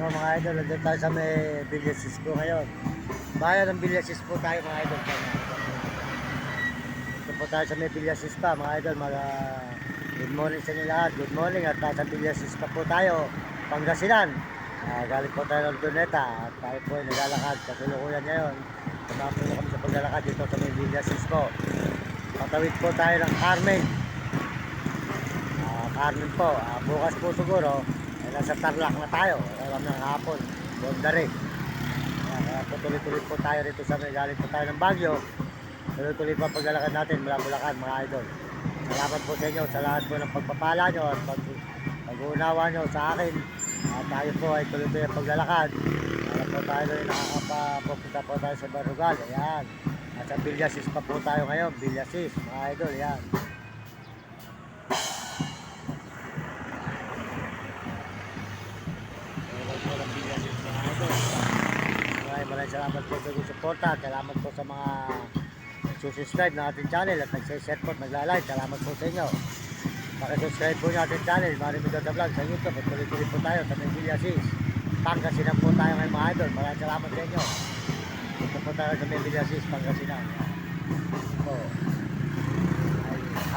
po mga idol, nandun tayo sa may Villasis po ngayon. Bayan ng Villasis po tayo mga idol. Ito po tayo sa may Villasis pa mga idol. Good morning sa inyo lahat. Good morning at nasa Villasis pa po tayo, Pangasinan. Galing po tayo ng Luneta at tayo po ay naglalakad sa Tulukuyan ngayon. Tumapo na kami sa paglalakad dito sa may Villasis po. Patawid po tayo ng Carmen. Carmen po, bukas po siguro nasa Tarlac na tayo, alam ng hapon, Bondare. Kaya tuloy-tuloy po tayo rito sa may galing po tayo ng Baguio. Tuloy-tuloy pa paglalakad natin mula Bulacan mga idol. Salamat po sa inyo sa lahat po ng pagpapala nyo at pag-uunawa nyo sa akin. At tayo po ay tuloy-tuloy ang paglalakad. Alam po tayo na nakakapapunta po tayo sa Barugal. Ayan. At sa Villasis pa po tayo ngayon, Villasis mga idol. Ayan. Maraming salamat po sa inyong suporta. Salamat po sa mga subscribe na ating channel at nagse-share po at nagla-like. Salamat po sa inyo. Pakisubscribe po niyo ating channel, Marimar Vlog sa YouTube. At tuloy-tuloy po tayo sa Villasis. Pangasinan po tayo ngayon mga idol. Maraming salamat sa inyo. Dito po tayo sa Villasis, Pangasinan.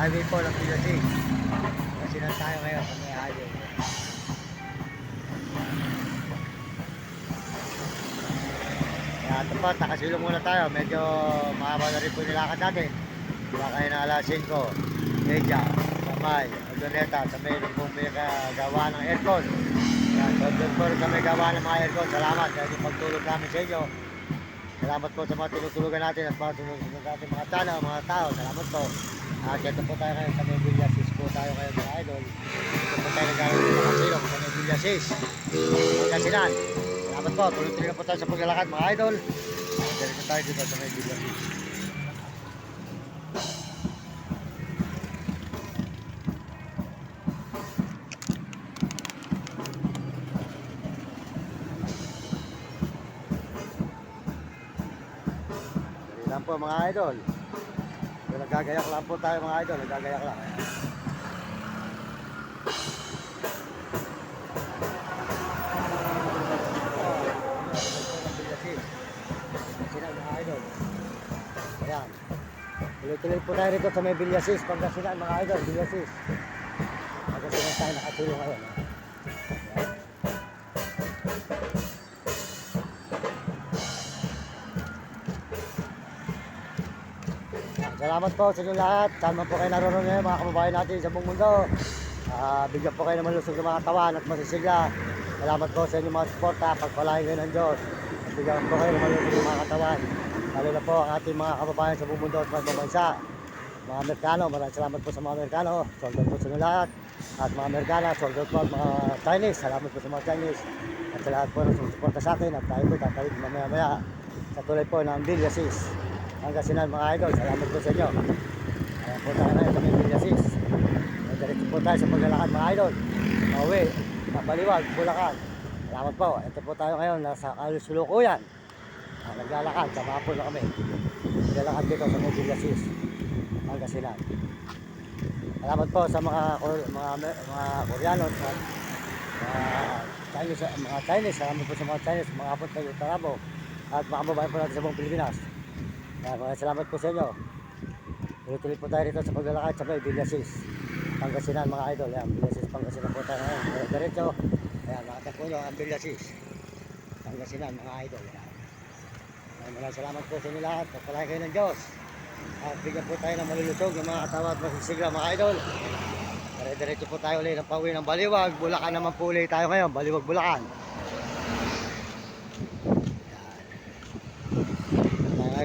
Highway po ng Villasis. Pangasinan tayo ngayon sa may highway. Ito po, nakasilong muna tayo. Medyo mahaba na rin po nilakad natin. Diba kayo na alas 5, media, sa may Luneta, sa may gawa ng aircon. Doon po sa may gawa ng mga aircon. Salamat sa yung pagtulog namin sa inyo. Salamat po sa mga tinutulugan natin at mga tinutulugan natin mga tao, mga tao. Salamat po. At ito po tayo ngayon sa may Villasis po tayo ngayon mga idol. Ito po tayo nagkakaroon ng kasilong sa may Villasis. Pangasinan. Salamat po, tuloy-tuloy na po tayo sa paglalakad mga idol. Diretso tayo dito sa may Villasis. Dali lang po mga idol. Nagagayak lang po tayo mga idol, nagagayak lang. Ayan. Tuloy-tuloy po tayo rito sa may Villasis, Pangasinan mga idol, Villasis. Pangasinan tayo nakatulong ngayon. Ayan. Salamat po sa inyo lahat. Saan po kayo naroon ngayon mga kababayan natin sa buong mundo. Bigyan po kayo ng malusog ng mga katawan at masisigla. Salamat po sa inyo mga suporta. Pagpalain kayo ng Diyos. Bigyan po kayo ng malusog ng mga katawan. Lalo na po ang ating mga kababayan sa buong mundo at mga bansa. Mga Amerikano, maraming salamat po sa mga Amerikano. Sold out po sa inyo lahat. At mga Amerikana, sold out po at mga Chinese. Salamat po sa mga Chinese. At sa lahat po ng sumusuporta sa akin. At tayo po tatawid mamaya-maya sa tuloy po ng Villasis. Pangasinan mga idol, salamat po sa inyo. Ayan po tayo ngayon sa may Villasis. Diretso po tayo sa paglalakad mga idol. Mauwi, Baliwag, Bulacan. Salamat po. Ito po tayo ngayon nasa Tulukuyan. Naglalakad, sama po na kami. Naglalakad dito sa may Villasis, Pangasinan. Salamat po sa mga Koreano at mga Chinese. Salamat po sa mga Chinese, mga apot kayo Tarabo at mga kababayan po natin sa buong Pilipinas. Maraming salamat po sa inyo. Tuloy-tuloy po tayo rito sa paglalakad sa may Villasis, Pangasinan mga idol. Ayan, Villasis, Pangasinan po tayo ngayon. Diretso, ayan, nakatagpo nyo ang Villasis, Pangasinan mga idol. Ayan. Maraming salamat po sa inyo lahat. Pagpalain kayo ng Diyos. At bigyan po tayo ng malulusog ng mga katawa at masisigla mga idol. Diretso po tayo ulit ng pauwi ng Baliwag. Bulacan naman po ulit tayo ngayon. Baliwag, Bulacan.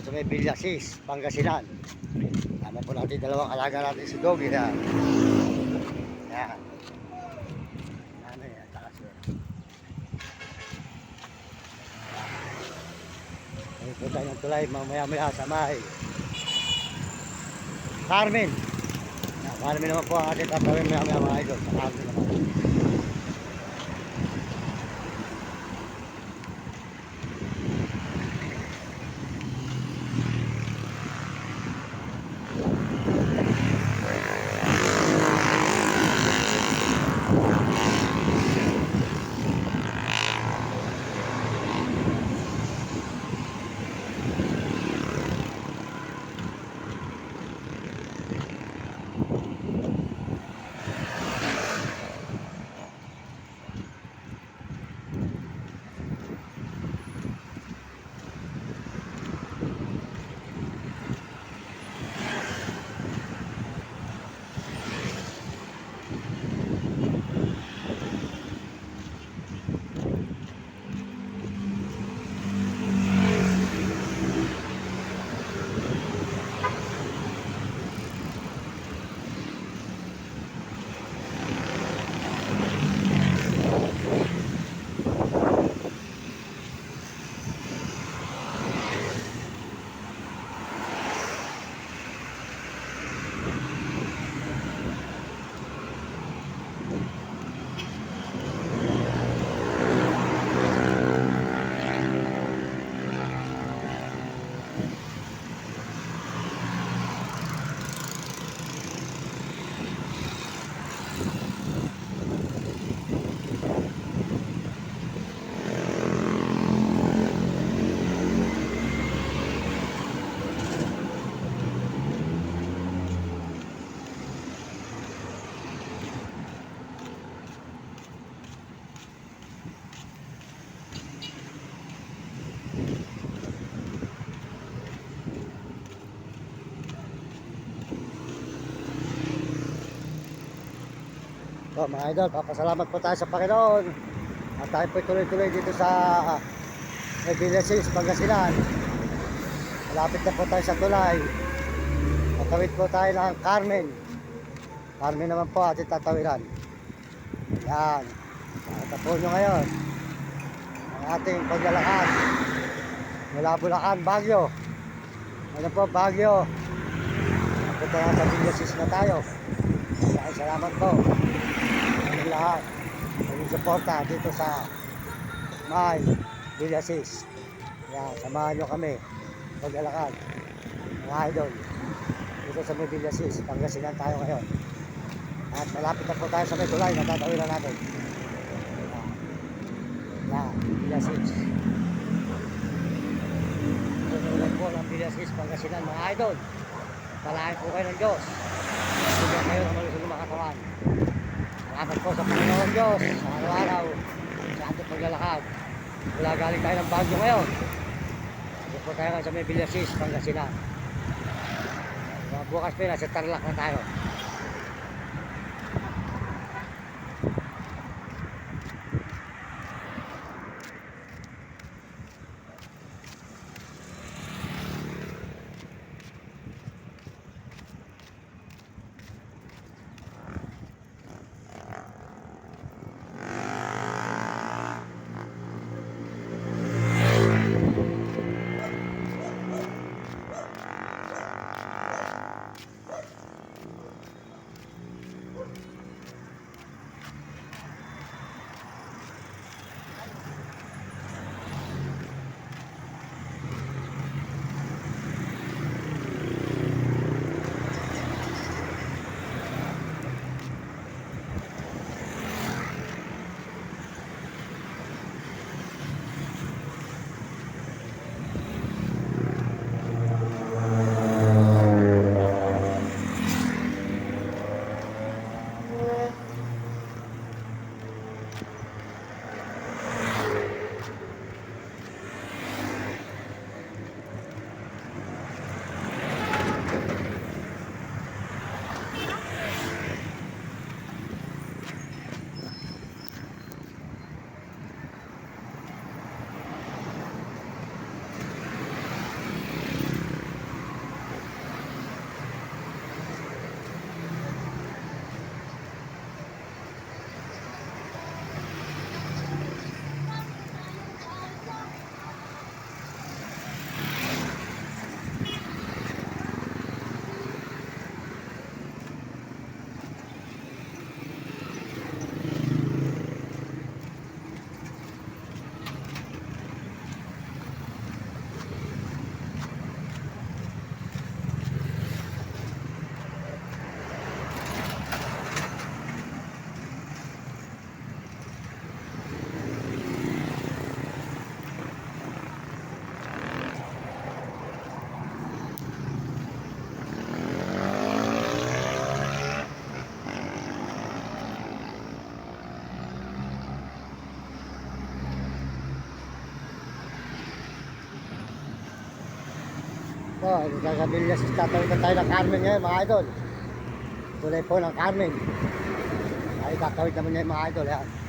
Sa may Villasis, Pangasinan. Tama po natin dalawang alaga natin si Doggy. Yan. Yan. Ano yan, takas yun. Ayun po tayo ng tulay, mamaya-maya sa may Carmen. Carmen naman po ang ating tatawin mamaya mga idol. Sa Carmen naman. So mga idol, papasalamat po tayo sa Panginoon. At tayo po tuloy-tuloy dito sa Villasis, Pangasinan. Malapit na po tayo sa tulay. Tatawid po tayo ng Carmen. Carmen naman po ating tatawiran. Yan. Nakita po nyo ngayon ang ating paglalakad mula Bulacan, Baguio. Ano po, Baguio. Punta na sa Villasis na tayo. Salamat po sa lahat ng suporta dito sa may Villasis. Yan, samahan nyo kami paglalakad mga idol dito sa may Villasis. Pangasinan tayo ngayon at malapit na po tayo sa may tulay na tatawiran natin. Yan, Villasis. Tulad po ng Villasis, Pangasinan mga idol. Palahin po kayo ng Diyos. Bigyan kayo ng malusog na katawan. Salamat po sa Panginoon Diyos sa araw-araw sa ating paglalakad. Wala galing tayo ng Baguio ngayon. Dito po tayo sa may Villasis, Pangasinan. Bukas pa sa Tarlac na tayo. So, sa Villasis, tatawid na tayo ng Carmen ngayon mga idol. Tulay po ng Carmen. Ay tatawid naman ngayon mga idol. Yan.